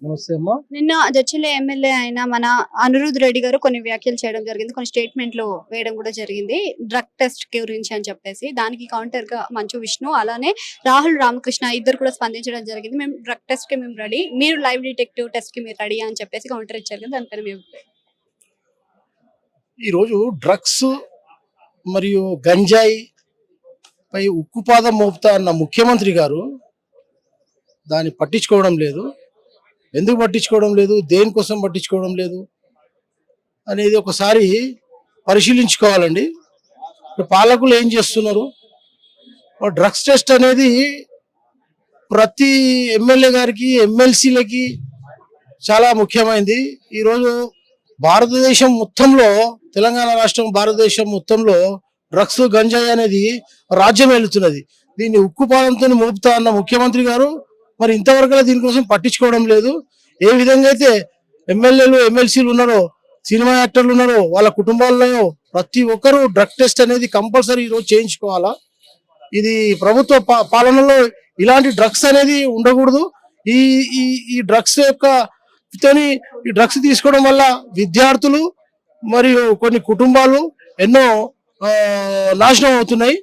నమస్తే అమ్మా. నిన్న జడ్చర్ల ఎమ్మెల్యే అయిన మన అనిరుద్ రెడ్డి గారు కొన్ని వ్యాఖ్యలు చేయడం జరిగింది. కొన్ని స్టేట్మెంట్లు వేయడం కూడా జరిగింది. డ్రగ్ టెస్ట్ గురించి అని చెప్పేసి. దానికి కౌంటర్ గా మంచు విష్ణు అలానే రాహుల్ రామకృష్ణ ఇద్దరు కూడా స్పందించడం జరిగింది. మేము డ్రగ్ టెస్ట్ కి మేము రెడీ, మీరు లైవ్ డిటెక్టివ్ టెస్ట్ కి మీరు రెడీ అని చెప్పేసి కౌంటర్ ఇచ్చారు కదా, దానిపైన మేము ఈరోజు డ్రగ్స్ మరియు గంజాయి పై ఉక్కుపాదం మోపుతా అన్న ముఖ్యమంత్రి గారు దాన్ని పట్టించుకోవడం లేదు. ఎందుకు పట్టించుకోవడం లేదు, దేనికోసం పట్టించుకోవడం లేదు అనేది ఒకసారి పరిశీలించుకోవాలండి. పాలకులు ఏం చేస్తున్నారు? డ్రగ్స్ టెస్ట్ అనేది ప్రతి ఎమ్మెల్యే గారికి, ఎమ్మెల్సీలకి చాలా ముఖ్యమైనది. ఈరోజు భారతదేశం మొత్తంలో, తెలంగాణ రాష్ట్రం భారతదేశం మొత్తంలో డ్రగ్స్ గంజాయి అనేది రాజ్యం వెళుతున్నది. దీన్ని ఉక్కుపాదంతో మోపుతా అన్న ముఖ్యమంత్రి గారు మరి ఇంతవరకు దీనికోసం పట్టించుకోవడం లేదు. ఏ విధంగా అయితే ఎమ్మెల్యేలు, ఎమ్మెల్సీలు ఉన్నారో, సినిమా యాక్టర్లు ఉన్నారో, వాళ్ళ కుటుంబాల్లో ప్రతి ఒక్కరూ డ్రగ్ టెస్ట్ అనేది కంపల్సరీ ఈరోజు చేయించుకోవాలా. ఇది ప్రభుత్వ పాలనలో ఇలాంటి డ్రగ్స్ అనేది ఉండకూడదు. ఈ ఈ ఈ డ్రగ్స్ యొక్క ఈ డ్రగ్స్ తీసుకోవడం వల్ల విద్యార్థులు మరియు కొన్ని కుటుంబాలు ఎన్నో నాశనం అవుతున్నాయి.